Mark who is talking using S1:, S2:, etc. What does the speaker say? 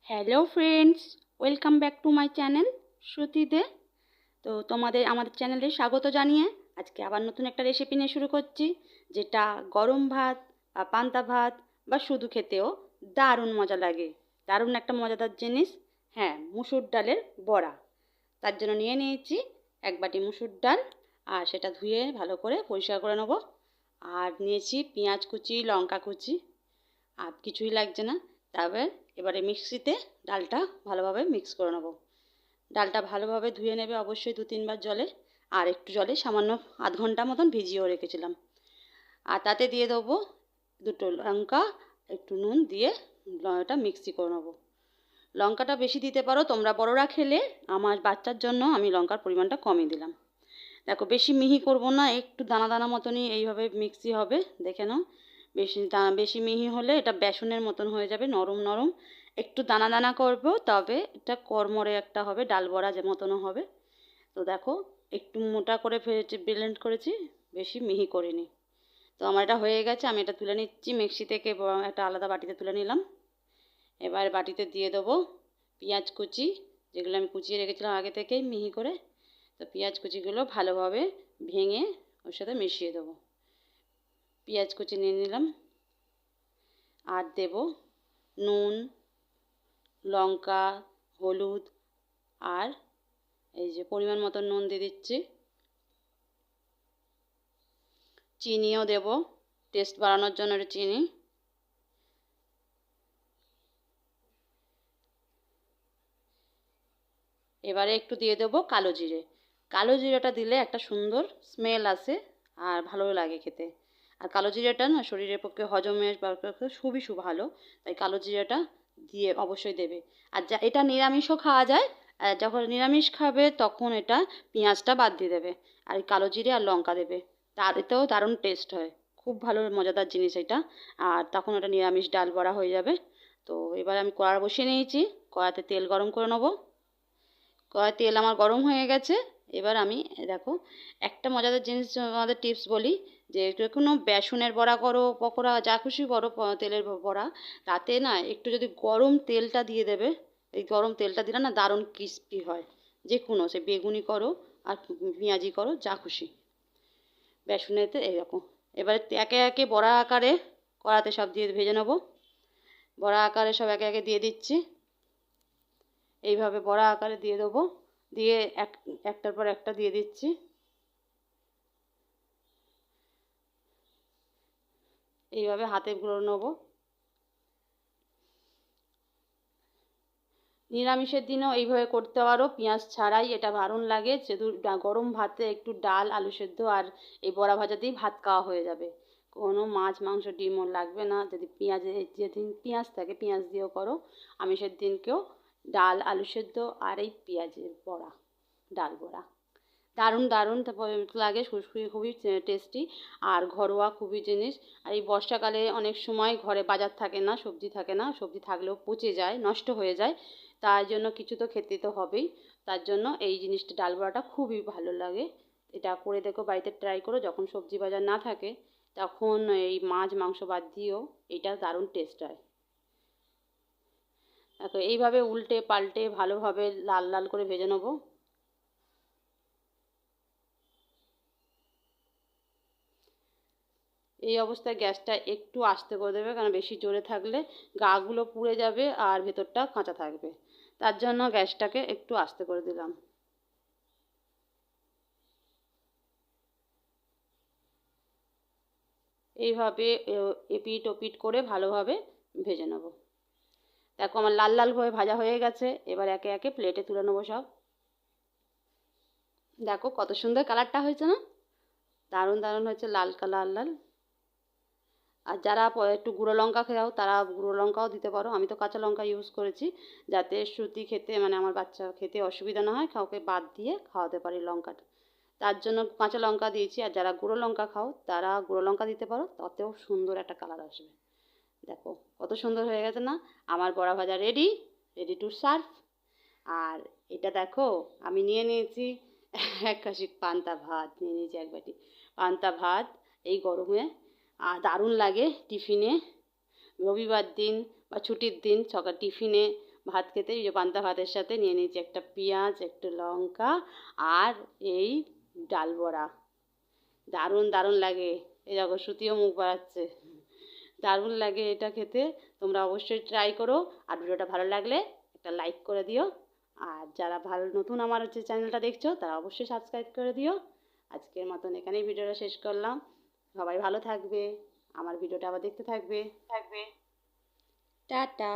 S1: Hello friends, welcome back to my channel শ্রুতিতে। তো আমাদের চ্যানেলে স্বাগত জানিয়ে আজকে আবার নতুন একটা রেসিপি নিয়ে শুরু করছি, যেটা গরম ভাত বা পান্তা ভাত বা শুধু খেতেও দারুণ মজা লাগে। দারুণ একটা মজাদার জিনিস, হ্যাঁ, মুসুর ডালের বড়া। তার জন্য নিয়ে নিয়েছি এক বাটি মুসুর ডাল, আর সেটা ধুয়ে ভালো করে পরিষ্কার করে নেবো। আর নিয়েছি পেঁয়াজ কুচি, লঙ্কা কুচি, আর কিছুই লাগছে না। তবে এবারে মিক্সিতে ডালটা ভালোভাবে মিক্স করে নেবো। ডালটা ভালোভাবে ধুয়ে নেবে অবশ্যই 2-3 বার জলে, আর একটু জলে সামান্য আধ ঘন্টা মতন ভিজিয়েও রেখেছিলাম। আর তাতে দিয়ে দেবো দুটো লঙ্কা, একটু নুন দিয়ে এটা মিক্সি করে নেবো। লঙ্কাটা বেশি দিতে পারো তোমরা, বড়রা খেলে। আমার বাচ্চার জন্য আমি লঙ্কার পরিমাণটা কমিয়ে দিলাম। দেখো, বেশি মিহি করব না, একটু দানা দানা মতনই এইভাবে মিক্সি হবে, দেখে নাও। বেশি মিহি হলে এটা বেসনের মতন হয়ে যাবে, নরম নরম। একটু দানা দানা করব, তবে এটা কড়মড়ে একটা হবে, ডাল বড়া যে মতনও হবে। তো দেখো, একটু মোটা করে ব্লেন্ড করেছি, বেশি মিহি করিনি। তো আমার এটা হয়ে গেছে, আমি এটা তুলে নিচ্ছি মিক্সি থেকে, একটা আলাদা বাটিতে তুলে নিলাম। এবার বাটিতে দিয়ে দেবো পেঁয়াজ কুচি, যেগুলো আমি কুচিয়ে রেখেছিলাম আগে থেকেই মিহি করে। তো পেঁয়াজ কুচিগুলো ভালোভাবে ভেঙে ওর সাথে মিশিয়ে দেবো। পেঁয়াজ কুচি নিয়ে নিলাম, আর দেব নুন, লঙ্কা, হলুদ, আর এই যে পরিমাণ মতো নুন দিয়ে দিচ্ছি। চিনিও দেব, টেস্ট বাড়ানোর জন্য একটু চিনি। এবারে একটু দিয়ে দেবো কালো জিরে। কালো জিরেটা দিলে একটা সুন্দর স্মেল আসে, আর ভালো লাগে খেতে। আর কালো জিরেটা না শরীরের পক্ষে হজমের পক্ষে খুবই ভালো, তাই কালো জিরেটা দিয়ে অবশ্যই দেবে। আর এটা নিরামিষও খাওয়া যায়, যখন নিরামিষ খাবে তখন এটা পেঁয়াজটা বাদ দিয়ে দেবে, আর কালো জিরে আর লঙ্কা দেবে। এতেও দারুণ টেস্ট হয়, খুব ভালো মজাদার জিনিস এটা। আর তখন ওটা নিরামিষ ডাল বড়া হয়ে যাবে। তো এবার আমি কড়া বসিয়ে নিয়েছি, কড়াতে তেল গরম করে নেবো। কড়াই তেল আমার গরম হয়ে গেছে। এবার আমি দেখো, একটা মজাদার জিনিস আমাদের টিপস বলি, যে কোনো বেসনের বড়া করো, পকোড়া, যা খুশি করো, তেলের বড়া, তাতে না একটু যদি গরম তেলটা দিয়ে দেবে। এই গরম তেলটা দিলে না দারুণ ক্রিস্পি হয়। যে কোনো, সে বেগুনি করো আর পেঁয়াজি করো, যা খুশি। বেসনেতে এইরকম। এবারে একে একে বড়া আকারে কড়াতে সব দিয়ে ভেজে নেবো। বড়া আকারে সব একে একে দিয়ে দিচ্ছি। এইভাবে বড়া আকারে দিয়ে দেবো, দিয়ে একটার পর একটা দিয়ে দিচ্ছি। এইভাবে হাতে গুঁড়ো নেবো। নিরামিষের দিনেও এইভাবে করতে পারো, পেঁয়াজ ছাড়াই, এটা দারুণ লাগে। শুধু গরম ভাতে একটু ডাল, আলু সেদ্ধ আর এই বড়া ভাজা দিয়েই ভাত খাওয়া হয়ে যাবে। কোনো মাছ, মাংস, ডিমও লাগবে না। যদি যেদিন পেঁয়াজ থাকে পেঁয়াজ দিয়েও করো। আমিষের দিনকেও ডাল, আলু সেদ্ধ আর এই পেঁয়াজের বড়া, ডাল বড়া, দারুণ দারুণ লাগে, খুবই টেস্টি আর ঘরোয়া খুবই জিনিস। আর এই বর্ষাকালে অনেক সময় ঘরে বাজার থাকে না, সবজি থাকে না, সবজি থাকলেও পচে যায়, নষ্ট হয়ে যায়। তাই জন্য কিছু তো খেতে তো হবেই। তার জন্য এই জিনিসটা, ডাল বড়াটা খুবই ভালো লাগে। এটা করে দেখো, বাড়িতে ট্রাই করো। যখন সবজি বাজার না থাকে তখন এই মাছ মাংস বাদ দিয়েও এটা দারুণ টেস্ট হয়। দেখো, এইভাবে উল্টে পাল্টে ভালোভাবে লাল লাল করে ভেজে নেবো। এই অবস্থায় গ্যাসটা একটু আস্তে করে দেবে, কারণ বেশি জোরে থাকলে গাগুলো পুড়ে যাবে আর ভেতরটা কাঁচা থাকবে। তার জন্য গ্যাসটাকে একটু আস্তে করে দিলাম। এইভাবে এপিট ওপিট করে ভালোভাবে ভেজে নেব। দেখো, আমার লাল লাল হয়ে ভাজা হয়ে গেছে। এবার একে একে প্লেটে তুলে নেবো সব। দেখো কত সুন্দর কালারটা হয়েছে না, দারুণ দারুণ হয়েছে, লাল লাল লাল। আর যারা একটু গুঁড়ো লঙ্কা খাও তারা গুঁড়ো লঙ্কাও দিতে পারো। আমি তো কাঁচা লঙ্কা ইউজ করেছি, যাতে শ্রুতি খেতে, মানে আমার বাচ্চা খেতে অসুবিধা না হয়, কাউকে বাদ দিয়ে খাওয়াতে পারি লঙ্কাটা। তার জন্য কাঁচা লঙ্কা দিয়েছি। আর যারা গুঁড়ো লঙ্কা খাও তারা গুঁড়ো লঙ্কা দিতে পারো, তাতেও সুন্দর একটা কালার আসবে। দেখো কত সুন্দর হয়ে গেছে না আমার বড়া ভাজা, রেডি, রেডি টু সার্ভ। আর এটা দেখো, আমি নিয়ে নিয়েছি এক কাশি পান্তা ভাত, নিয়ে নিয়েছি এক বাটি পান্তা ভাত। এই গরমে আর দারুণ লাগে টিফিনে, রবিবার দিন বা ছুটির দিন সকাল টিফিনে ভাত খেতে, এই যে পান্তা ভাতের সাথে নিয়ে নিয়েছি একটা পেঁয়াজ, একটু লঙ্কা আর এই ডাল বড়া। দারুণ দারুণ লাগে, এই দেখো শ্রুতিও মুখ বাড়াচ্ছে। দারুণ লাগে এটা খেতে, তোমরা অবশ্যই ট্রাই করো। আর ভিডিওটা ভালো লাগলে একটা লাইক করে দিও। আর যারা নতুন আমার চ্যানেলটা দেখছো তারা অবশ্যই সাবস্ক্রাইব করে দিও। আজকের মতন এখানেই ভিডিওটা শেষ করলাম। সবাই ভালো থাকবে, আমার ভিডিওটা আবার দেখতে থাকবে। টাটা।